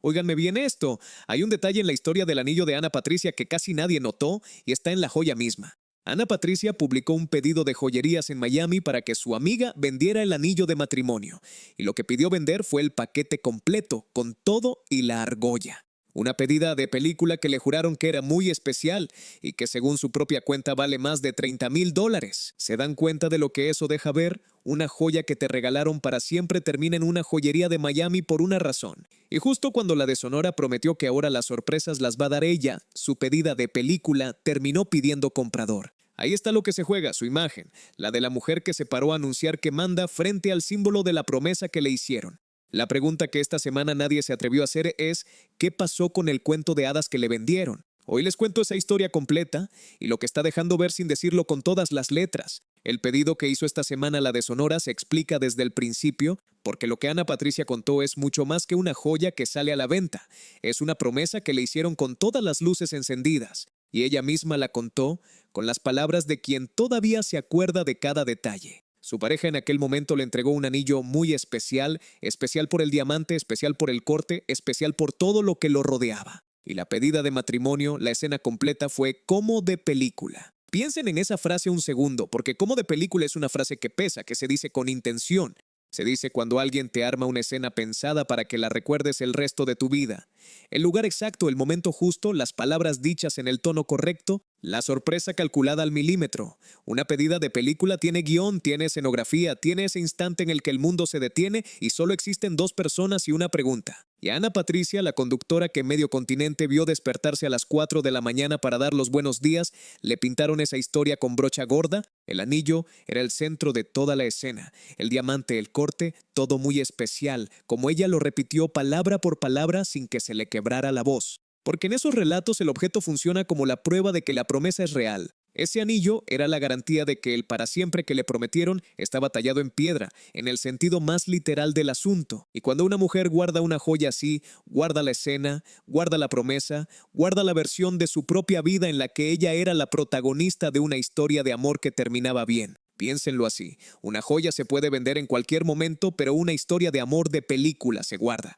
Óiganme bien esto. Hay un detalle en la historia del anillo de Ana Patricia que casi nadie notó y está en la joya misma. Ana Patricia publicó un pedido de joyerías en Miami para que su amiga vendiera el anillo de matrimonio. Y lo que pidió vender fue el paquete completo, con todo y la argolla. Una pedida de película que le juraron que era muy especial y que según su propia cuenta vale más de $30,000. ¿Se dan cuenta de lo que eso deja ver? Una joya que te regalaron para siempre termina en una joyería de Miami por una razón. Y justo cuando la de Sonora prometió que ahora las sorpresas las va a dar ella, su pedida de película terminó pidiendo comprador. Ahí está lo que se juega, su imagen, la de la mujer que se paró a anunciar que manda frente al símbolo de la promesa que le hicieron. La pregunta que esta semana nadie se atrevió a hacer es, ¿qué pasó con el cuento de hadas que le vendieron? Hoy les cuento esa historia completa y lo que está dejando ver sin decirlo con todas las letras. El pedido que hizo esta semana la de Sonora se explica desde el principio, porque lo que Ana Patricia contó es mucho más que una joya que sale a la venta. Es una promesa que le hicieron con todas las luces encendidas, y ella misma la contó con las palabras de quien todavía se acuerda de cada detalle. Su pareja en aquel momento le entregó un anillo muy especial, especial por el diamante, especial por el corte, especial por todo lo que lo rodeaba. Y la pedida de matrimonio, la escena completa fue como de película. Piensen en esa frase un segundo, porque como de película es una frase que pesa, que se dice con intención. Se dice cuando alguien te arma una escena pensada para que la recuerdes el resto de tu vida. El lugar exacto, el momento justo, las palabras dichas en el tono correcto, la sorpresa calculada al milímetro. Una pedida de película tiene guión, tiene escenografía, tiene ese instante en el que el mundo se detiene y solo existen dos personas y una pregunta. Y a Ana Patricia, la conductora que medio continente vio despertarse a las 4 de la mañana para dar los buenos días, le pintaron esa historia con brocha gorda. El anillo era el centro de toda la escena. El diamante, el corte, todo muy especial, como ella lo repitió palabra por palabra sin que se le quebrara la voz. Porque en esos relatos el objeto funciona como la prueba de que la promesa es real. Ese anillo era la garantía de que el para siempre que le prometieron estaba tallado en piedra, en el sentido más literal del asunto. Y cuando una mujer guarda una joya así, guarda la escena, guarda la promesa, guarda la versión de su propia vida en la que ella era la protagonista de una historia de amor que terminaba bien. Piénsenlo así, una joya se puede vender en cualquier momento, pero una historia de amor de película se guarda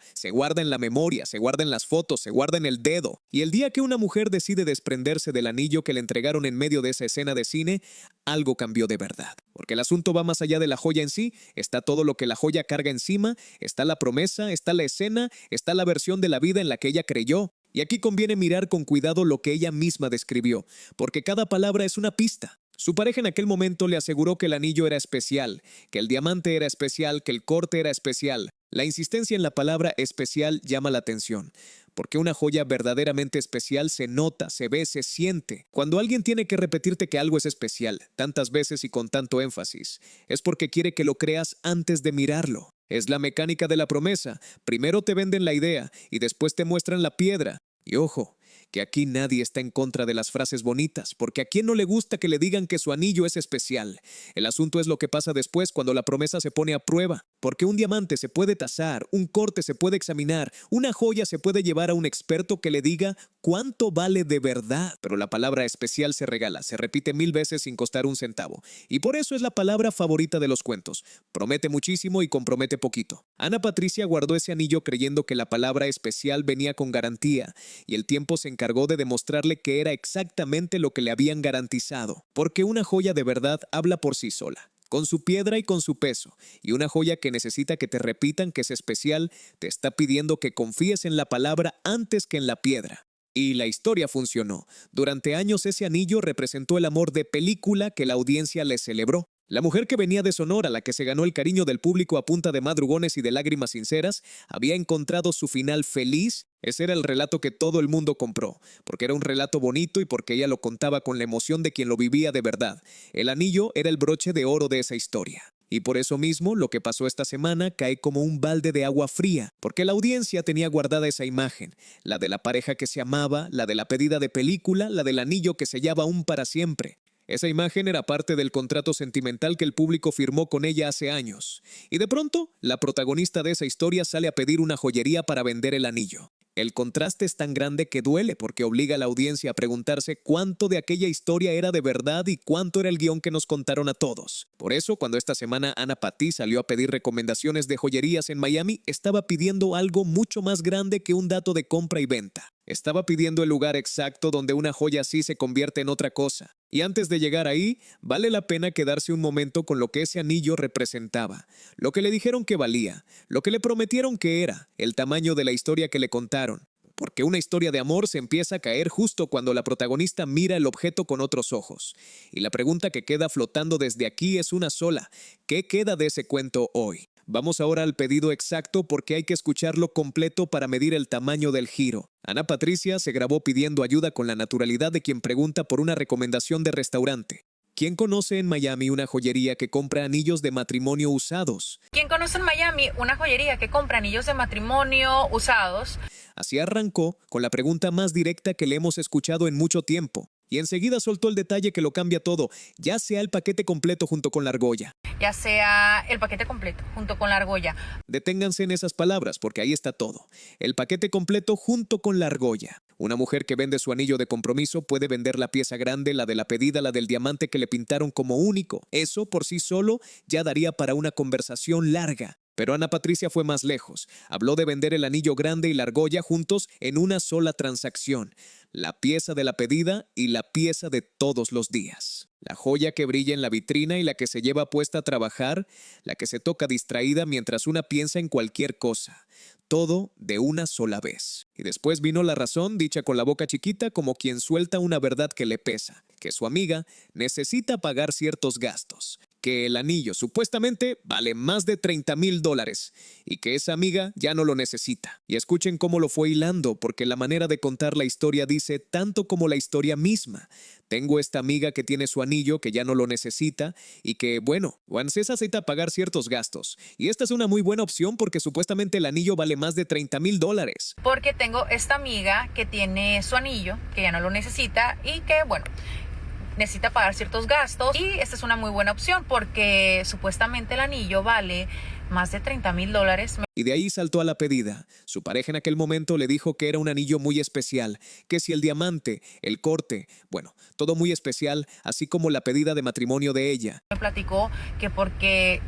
en la memoria, se guarda en las fotos, se guarda en el dedo. Y el día que una mujer decide desprenderse del anillo que le entregaron en medio de esa escena de cine, algo cambió de verdad. Porque el asunto va más allá de la joya en sí, está todo lo que la joya carga encima, está la promesa, está la escena, está la versión de la vida en la que ella creyó. Y aquí conviene mirar con cuidado lo que ella misma describió, porque cada palabra es una pista. Su pareja en aquel momento le aseguró que el anillo era especial, que el diamante era especial, que el corte era especial. La insistencia en la palabra especial llama la atención, porque una joya verdaderamente especial se nota, se ve, se siente. Cuando alguien tiene que repetirte que algo es especial, tantas veces y con tanto énfasis, es porque quiere que lo creas antes de mirarlo. Es la mecánica de la promesa. Primero te venden la idea y después te muestran la piedra. Y ojo, que aquí nadie está en contra de las frases bonitas, porque a quién no le gusta que le digan que su anillo es especial. El asunto es lo que pasa después cuando la promesa se pone a prueba, porque un diamante se puede tasar, un corte se puede examinar, una joya se puede llevar a un experto que le diga cuánto vale de verdad, pero la palabra especial se regala, se repite 1000 veces sin costar un centavo, y por eso es la palabra favorita de los cuentos. Promete muchísimo y compromete poquito. Ana Patricia guardó ese anillo creyendo que la palabra especial venía con garantía, y el tiempo se encargó de demostrarle que era exactamente lo que le habían garantizado, porque una joya de verdad habla por sí sola, con su piedra y con su peso, y una joya que necesita que te repitan que es especial, te está pidiendo que confíes en la palabra antes que en la piedra. Y la historia funcionó. Durante años ese anillo representó el amor de película que la audiencia le celebró. La mujer que venía de Sonora, la que se ganó el cariño del público a punta de madrugones y de lágrimas sinceras, había encontrado su final feliz. Ese era el relato que todo el mundo compró, porque era un relato bonito y porque ella lo contaba con la emoción de quien lo vivía de verdad. El anillo era el broche de oro de esa historia. Y por eso mismo, lo que pasó esta semana cae como un balde de agua fría, porque la audiencia tenía guardada esa imagen, la de la pareja que se amaba, la de la pedida de película, la del anillo que sellaba aún para siempre. Esa imagen era parte del contrato sentimental que el público firmó con ella hace años. Y de pronto, la protagonista de esa historia sale a pedir una joyería para vender el anillo. El contraste es tan grande que duele porque obliga a la audiencia a preguntarse cuánto de aquella historia era de verdad y cuánto era el guión que nos contaron a todos. Por eso, cuando esta semana Anna Patti salió a pedir recomendaciones de joyerías en Miami, estaba pidiendo algo mucho más grande que un dato de compra y venta. Estaba pidiendo el lugar exacto donde una joya así se convierte en otra cosa. Y antes de llegar ahí, vale la pena quedarse un momento con lo que ese anillo representaba, lo que le dijeron que valía, lo que le prometieron que era, el tamaño de la historia que le contaron. Porque una historia de amor se empieza a caer justo cuando la protagonista mira el objeto con otros ojos. Y la pregunta que queda flotando desde aquí es una sola: ¿qué queda de ese cuento hoy? Vamos ahora al pedido exacto porque hay que escucharlo completo para medir el tamaño del giro. Anna Patricia se grabó pidiendo ayuda con la naturalidad de quien pregunta por una recomendación de restaurante. ¿Quién conoce en Miami una joyería que compra anillos de matrimonio usados? ¿Quién conoce en Miami una joyería que compra anillos de matrimonio usados? Así arrancó con la pregunta más directa que le hemos escuchado en mucho tiempo. Y enseguida soltó el detalle que lo cambia todo, ya sea el paquete completo junto con la argolla. Ya sea el paquete completo junto con la argolla. Deténganse en esas palabras porque ahí está todo. El paquete completo junto con la argolla. Una mujer que vende su anillo de compromiso puede vender la pieza grande, la de la pedida, la del diamante que le pintaron como único. Eso por sí solo ya daría para una conversación larga. Pero Anna Patricia fue más lejos. Habló de vender el anillo grande y la argolla juntos en una sola transacción. La pieza de la pedida y la pieza de todos los días. La joya que brilla en la vitrina y la que se lleva puesta a trabajar, la que se toca distraída mientras una piensa en cualquier cosa. Todo de una sola vez. Y después vino la razón, dicha con la boca chiquita, como quien suelta una verdad que le pesa, que su amiga necesita pagar ciertos gastos, que el anillo supuestamente vale más de $30,000 y que esa amiga ya no lo necesita. Y escuchen cómo lo fue hilando, porque la manera de contar la historia dice tanto como la historia misma. Tengo esta amiga que tiene su anillo, que ya no lo necesita y que, bueno, se necesita pagar ciertos gastos. Y esta es una muy buena opción porque supuestamente el anillo vale más de $30,000. Porque tengo esta amiga que tiene su anillo, que ya no lo necesita y que, bueno, necesita pagar ciertos gastos. Y esta es una muy buena opción porque supuestamente el anillo vale más de $30,000. Y de ahí saltó a la pedida. Su pareja en aquel momento le dijo que era un anillo muy especial, que si el diamante, el corte, bueno, todo muy especial, así como la pedida de matrimonio de ella. Me platicó que porque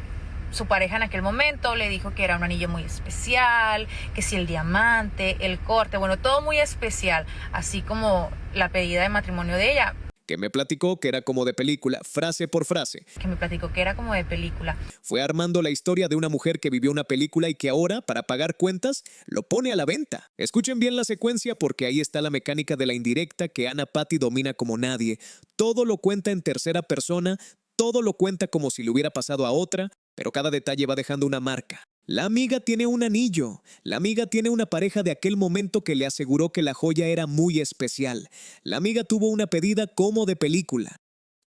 su pareja en aquel momento le dijo que era un anillo muy especial, que si el diamante, el corte, bueno, todo muy especial, así como la pedida de matrimonio de ella. Que me platicó que era como de película, frase por frase. Que me platicó que era como de película. Fue armando la historia de una mujer que vivió una película y que ahora, para pagar cuentas, lo pone a la venta. Escuchen bien la secuencia porque ahí está la mecánica de la indirecta que Anna Patti domina como nadie. Todo lo cuenta en tercera persona, todo lo cuenta como si le hubiera pasado a otra, pero cada detalle va dejando una marca. La amiga tiene un anillo. La amiga tiene una pareja de aquel momento que le aseguró que la joya era muy especial. La amiga tuvo una pedida como de película.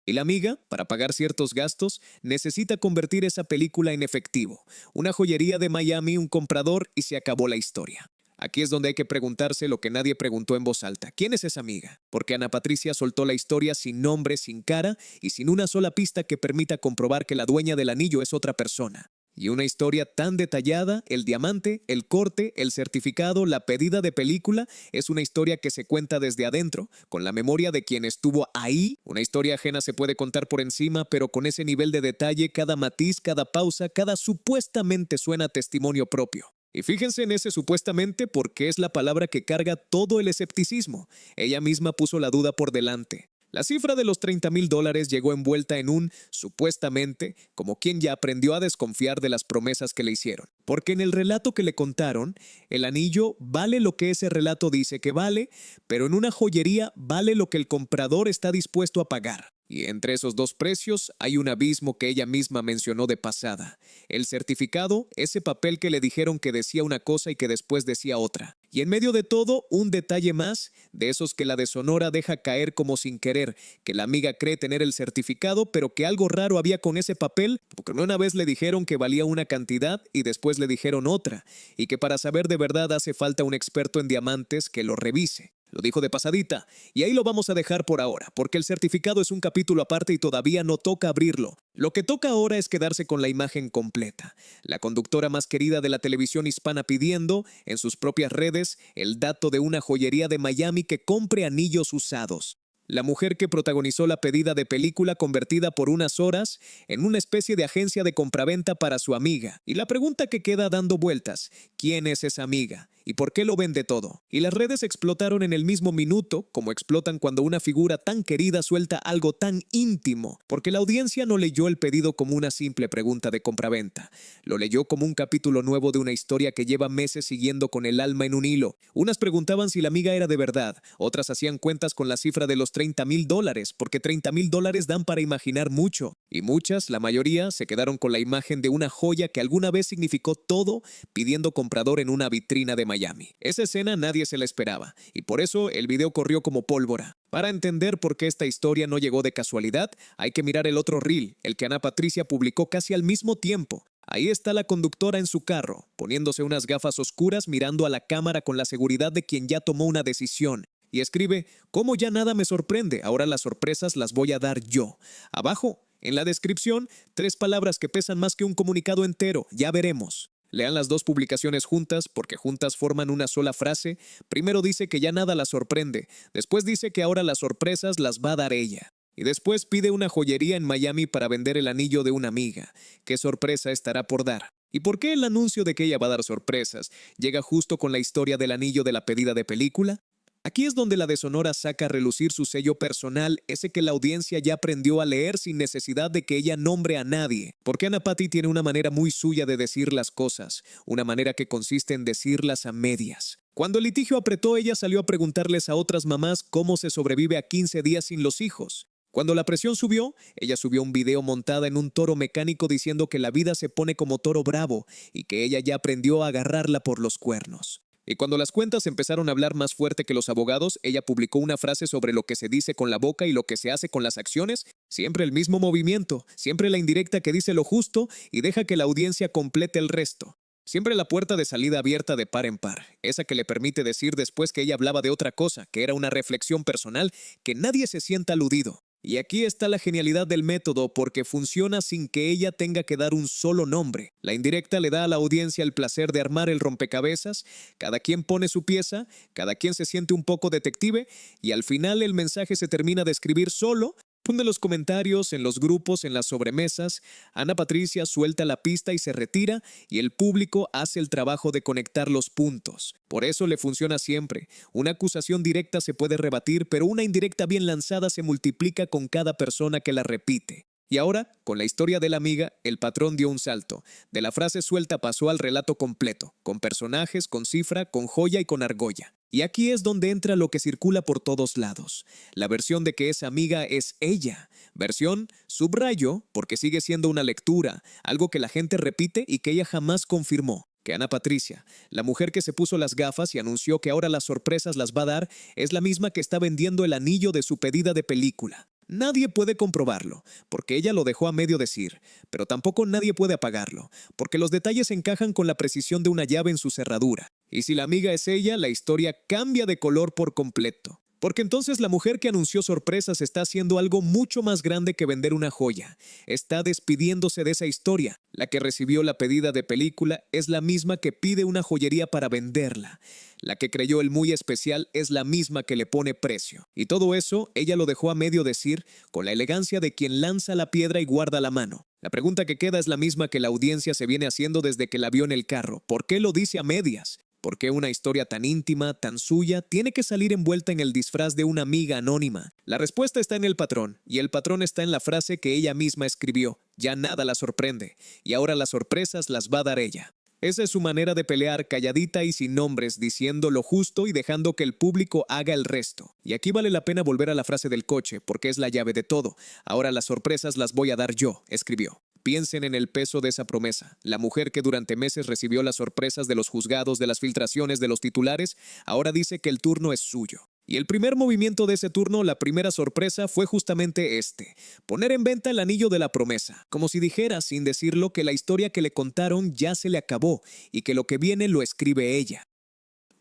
Y la amiga, para pagar ciertos gastos, necesita convertir esa película en efectivo. Una joyería de Miami, un comprador y se acabó la historia. Aquí es donde hay que preguntarse lo que nadie preguntó en voz alta. ¿Quién es esa amiga? Porque Anna Patricia soltó la historia sin nombre, sin cara y sin una sola pista que permita comprobar que la dueña del anillo es otra persona. Y una historia tan detallada, el diamante, el corte, el certificado, la pedida de película, es una historia que se cuenta desde adentro, con la memoria de quien estuvo ahí. Una historia ajena se puede contar por encima, pero con ese nivel de detalle, cada matiz, cada pausa, cada supuestamente suena testimonio propio. Y fíjense en ese supuestamente porque es la palabra que carga todo el escepticismo. Ella misma puso la duda por delante. La cifra de los $30,000 llegó envuelta en un supuestamente, como quien ya aprendió a desconfiar de las promesas que le hicieron. Porque en el relato que le contaron, el anillo vale lo que ese relato dice que vale, pero en una joyería vale lo que el comprador está dispuesto a pagar. Y entre esos dos precios hay un abismo que ella misma mencionó de pasada. El certificado, ese papel que le dijeron que decía una cosa y que después decía otra. Y en medio de todo, un detalle más, de esos que la de Sonora deja caer como sin querer, que la amiga cree tener el certificado, pero que algo raro había con ese papel, porque una vez le dijeron que valía una cantidad y después le dijeron otra, y que para saber de verdad hace falta un experto en diamantes que lo revise. Lo dijo de pasadita, y ahí lo vamos a dejar por ahora, porque el certificado es un capítulo aparte y todavía no toca abrirlo. Lo que toca ahora es quedarse con la imagen completa. La conductora más querida de la televisión hispana pidiendo, en sus propias redes, el dato de una joyería de Miami que compre anillos usados. La mujer que protagonizó la pedida de película convertida por unas horas en una especie de agencia de compraventa para su amiga. Y la pregunta que queda dando vueltas, ¿quién es esa amiga? ¿Y por qué lo vende todo? Y las redes explotaron en el mismo minuto, como explotan cuando una figura tan querida suelta algo tan íntimo, porque la audiencia no leyó el pedido como una simple pregunta de compraventa. Lo leyó como un capítulo nuevo de una historia que lleva meses siguiendo con el alma en un hilo. Unas preguntaban si la amiga era de verdad, otras hacían cuentas con la cifra de los $30,000, porque $30,000 dan para imaginar mucho. Y muchas, la mayoría, se quedaron con la imagen de una joya que alguna vez significó todo, pidiendo comprador en una vitrina de Miami. Esa escena nadie se la esperaba, y por eso el video corrió como pólvora. Para entender por qué esta historia no llegó de casualidad, hay que mirar el otro reel, el que Ana Patricia publicó casi al mismo tiempo. Ahí está la conductora en su carro, poniéndose unas gafas oscuras mirando a la cámara con la seguridad de quien ya tomó una decisión. Y escribe, «Como ya nada me sorprende, ahora las sorpresas las voy a dar yo». Abajo, en la descripción, 3 palabras que pesan más que un comunicado entero, ya veremos. Lean las 2 publicaciones juntas porque juntas forman una sola frase. Primero dice que ya nada la sorprende, después dice que ahora las sorpresas las va a dar ella. Y después pide una joyería en Miami para vender el anillo de una amiga. ¿Qué sorpresa estará por dar? ¿Y por qué el anuncio de que ella va a dar sorpresas llega justo con la historia del anillo de la pedida de película? Aquí es donde la de Sonora saca a relucir su sello personal, ese que la audiencia ya aprendió a leer sin necesidad de que ella nombre a nadie. Porque Ana Pati tiene una manera muy suya de decir las cosas, una manera que consiste en decirlas a medias. Cuando el litigio apretó, ella salió a preguntarles a otras mamás cómo se sobrevive a 15 días sin los hijos. Cuando la presión subió, ella subió un video montada en un toro mecánico diciendo que la vida se pone como toro bravo y que ella ya aprendió a agarrarla por los cuernos. Y cuando las cuentas empezaron a hablar más fuerte que los abogados, ella publicó una frase sobre lo que se dice con la boca y lo que se hace con las acciones. Siempre el mismo movimiento, siempre la indirecta que dice lo justo y deja que la audiencia complete el resto. Siempre la puerta de salida abierta de par en par, esa que le permite decir después que ella hablaba de otra cosa, que era una reflexión personal, que nadie se sienta aludido. Y aquí está la genialidad del método porque funciona sin que ella tenga que dar un solo nombre. La indirecta le da a la audiencia el placer de armar el rompecabezas, cada quien pone su pieza, cada quien se siente un poco detective y al final el mensaje se termina de escribir solo. Pone los comentarios, en los grupos, en las sobremesas. Ana Patricia suelta la pista y se retira y el público hace el trabajo de conectar los puntos. Por eso le funciona siempre. Una acusación directa se puede rebatir, pero una indirecta bien lanzada se multiplica con cada persona que la repite. Y ahora, con la historia de la amiga, el patrón dio un salto. De la frase suelta pasó al relato completo, con personajes, con cifra, con joya y con argolla. Y aquí es donde entra lo que circula por todos lados. La versión de que esa amiga es ella. Versión, subrayo, porque sigue siendo una lectura, algo que la gente repite y que ella jamás confirmó. Que Ana Patricia, la mujer que se puso las gafas y anunció que ahora las sorpresas las va a dar, es la misma que está vendiendo el anillo de su pedida de película. Nadie puede comprobarlo, porque ella lo dejó a medio decir, pero tampoco nadie puede apagarlo, porque los detalles encajan con la precisión de una llave en su cerradura. Y si la amiga es ella, la historia cambia de color por completo. Porque entonces la mujer que anunció sorpresas está haciendo algo mucho más grande que vender una joya. Está despidiéndose de esa historia. La que recibió la pedida de película es la misma que pide una joyería para venderla. La que creyó el muy especial es la misma que le pone precio. Y todo eso ella lo dejó a medio decir con la elegancia de quien lanza la piedra y guarda la mano. La pregunta que queda es la misma que la audiencia se viene haciendo desde que la vio en el carro. ¿Por qué lo dice a medias? ¿Por qué una historia tan íntima, tan suya, tiene que salir envuelta en el disfraz de una amiga anónima? La respuesta está en el patrón, y el patrón está en la frase que ella misma escribió. Ya nada la sorprende, y ahora las sorpresas las va a dar ella. Esa es su manera de pelear calladita y sin nombres, diciendo lo justo y dejando que el público haga el resto. Y aquí vale la pena volver a la frase del coche, porque es la llave de todo. Ahora las sorpresas las voy a dar yo, escribió. Piensen en el peso de esa promesa. La mujer que durante meses recibió las sorpresas de los juzgados, de las filtraciones, de los titulares, ahora dice que el turno es suyo. Y el primer movimiento de ese turno, la primera sorpresa, fue justamente este: poner en venta el anillo de la promesa. Como si dijera, sin decirlo, que la historia que le contaron ya se le acabó y que lo que viene lo escribe ella.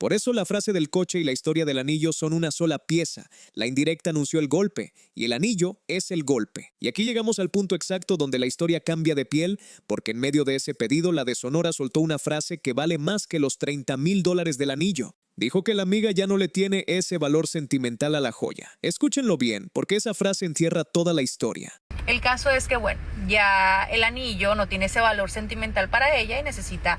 Por eso la frase del coche y la historia del anillo son una sola pieza. La indirecta anunció el golpe y el anillo es el golpe. Y aquí llegamos al punto exacto donde la historia cambia de piel, porque en medio de ese pedido la de Sonora soltó una frase que vale más que los $30,000 del anillo. Dijo que la amiga ya no le tiene ese valor sentimental a la joya. Escúchenlo bien, porque esa frase encierra toda la historia. El caso es que, bueno, ya el anillo no tiene ese valor sentimental para ella y necesita,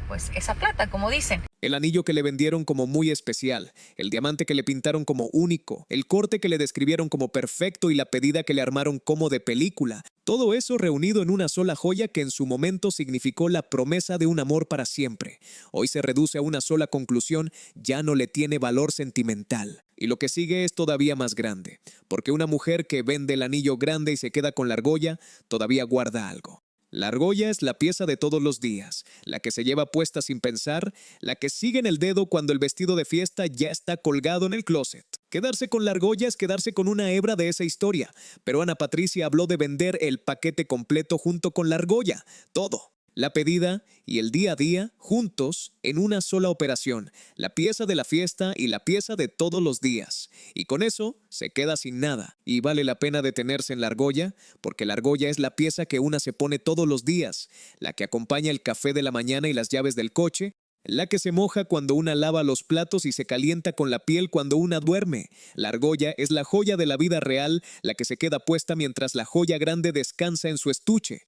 pues, esa plata, como dicen. El anillo que le vendieron como muy especial, el diamante que le pintaron como único, el corte que le describieron como perfecto y la pedida que le armaron como de película. Todo eso reunido en una sola joya que en su momento significó la promesa de un amor para siempre. Hoy se reduce a una sola conclusión: ya no le tiene valor sentimental. Y lo que sigue es todavía más grande, porque una mujer que vende el anillo grande y se queda con la argolla, todavía guarda algo. La argolla es la pieza de todos los días, la que se lleva puesta sin pensar, la que sigue en el dedo cuando el vestido de fiesta ya está colgado en el closet. Quedarse con la argolla es quedarse con una hebra de esa historia, pero Ana Patricia habló de vender el paquete completo junto con la argolla, todo. La pedida y el día a día juntos en una sola operación, la pieza de la fiesta y la pieza de todos los días. Y con eso se queda sin nada. Y vale la pena detenerse en la argolla, porque la argolla es la pieza que una se pone todos los días, la que acompaña el café de la mañana y las llaves del coche, la que se moja cuando una lava los platos y se calienta con la piel cuando una duerme. La argolla es la joya de la vida real, la que se queda puesta mientras la joya grande descansa en su estuche.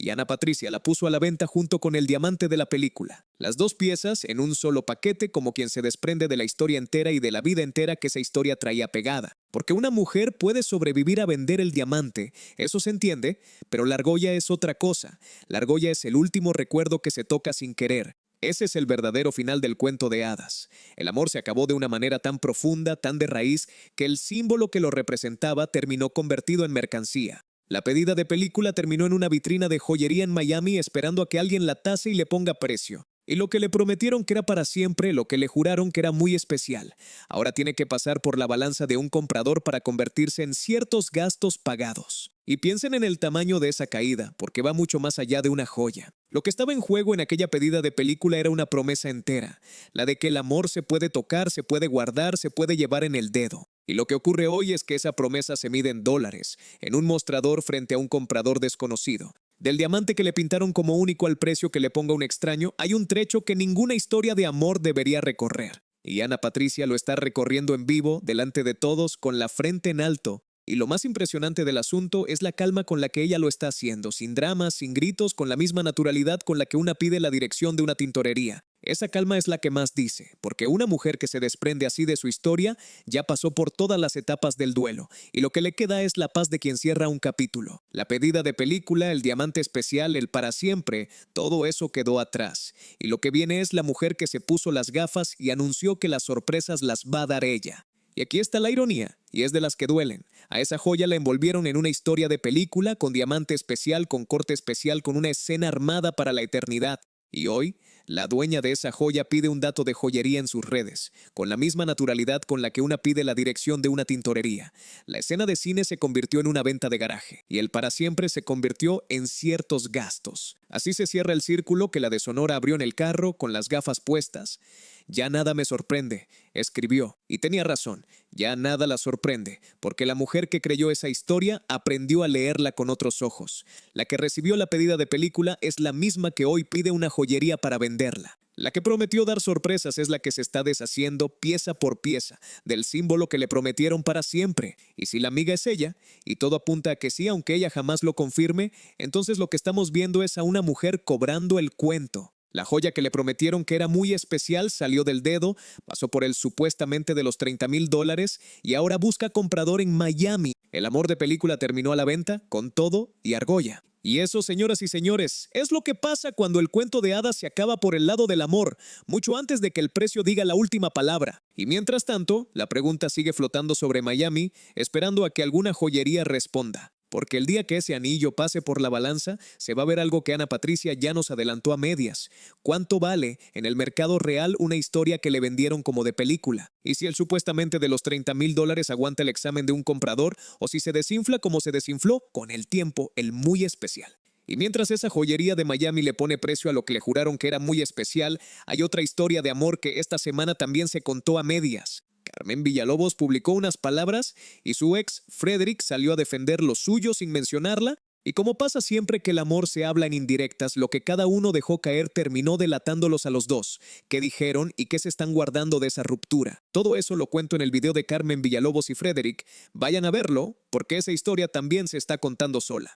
Y Ana Patricia la puso a la venta junto con el diamante de la película. Las dos piezas en un solo paquete, como quien se desprende de la historia entera y de la vida entera que esa historia traía pegada. Porque una mujer puede sobrevivir a vender el diamante, eso se entiende, pero la argolla es otra cosa. La argolla es el último recuerdo que se toca sin querer. Ese es el verdadero final del cuento de hadas. El amor se acabó de una manera tan profunda, tan de raíz, que el símbolo que lo representaba terminó convertido en mercancía. La pedida de película terminó en una vitrina de joyería en Miami esperando a que alguien la tase y le ponga precio. Y lo que le prometieron que era para siempre, lo que le juraron que era muy especial, ahora tiene que pasar por la balanza de un comprador para convertirse en ciertos gastos pagados. Y piensen en el tamaño de esa caída, porque va mucho más allá de una joya. Lo que estaba en juego en aquella pedida de película era una promesa entera, la de que el amor se puede tocar, se puede guardar, se puede llevar en el dedo. Y lo que ocurre hoy es que esa promesa se mide en dólares, en un mostrador frente a un comprador desconocido. Del diamante que le pintaron como único al precio que le ponga un extraño, hay un trecho que ninguna historia de amor debería recorrer. Y Ana Patricia lo está recorriendo en vivo, delante de todos, con la frente en alto. Y lo más impresionante del asunto es la calma con la que ella lo está haciendo, sin dramas, sin gritos, con la misma naturalidad con la que una pide la dirección de una tintorería. Esa calma es la que más dice, porque una mujer que se desprende así de su historia ya pasó por todas las etapas del duelo, y lo que le queda es la paz de quien cierra un capítulo. La pedida de película, el diamante especial, el para siempre, todo eso quedó atrás. Y lo que viene es la mujer que se puso las gafas y anunció que las sorpresas las va a dar ella. Y aquí está la ironía, y es de las que duelen. A esa joya la envolvieron en una historia de película, con diamante especial, con corte especial, con una escena armada para la eternidad. Y hoy, la dueña de esa joya pide un dato de joyería en sus redes, con la misma naturalidad con la que una pide la dirección de una tintorería. La escena de cine se convirtió en una venta de garaje, y el para siempre se convirtió en ciertos gastos. Así se cierra el círculo que la de Sonora abrió en el carro, con las gafas puestas. Ya nada me sorprende, escribió, y tenía razón, ya nada la sorprende, porque la mujer que creyó esa historia aprendió a leerla con otros ojos. La que recibió la pedida de película es la misma que hoy pide una joyería para venderla. La que prometió dar sorpresas es la que se está deshaciendo pieza por pieza del símbolo que le prometieron para siempre. Y si la amiga es ella, y todo apunta a que sí, aunque ella jamás lo confirme, entonces lo que estamos viendo es a una mujer cobrando el cuento. La joya que le prometieron que era muy especial salió del dedo, pasó por el supuestamente de los $30,000 y ahora busca comprador en Miami. El amor de película terminó a la venta con todo y argolla. Y eso, señoras y señores, es lo que pasa cuando el cuento de hadas se acaba por el lado del amor, mucho antes de que el precio diga la última palabra. Y mientras tanto, la pregunta sigue flotando sobre Miami, esperando a que alguna joyería responda. Porque el día que ese anillo pase por la balanza, se va a ver algo que Ana Patricia ya nos adelantó a medias. ¿Cuánto vale en el mercado real una historia que le vendieron como de película? Y si el supuestamente de los $30,000 aguanta el examen de un comprador, o si se desinfla como se desinfló con el tiempo, el muy especial. Y mientras esa joyería de Miami le pone precio a lo que le juraron que era muy especial, hay otra historia de amor que esta semana también se contó a medias. Carmen Villalobos publicó unas palabras y su ex, Frederick, salió a defender lo suyo sin mencionarla. Y como pasa siempre que el amor se habla en indirectas, lo que cada uno dejó caer terminó delatándolos a los dos. ¿Qué dijeron y qué se están guardando de esa ruptura? Todo eso lo cuento en el video de Carmen Villalobos y Frederick. Vayan a verlo, porque esa historia también se está contando sola.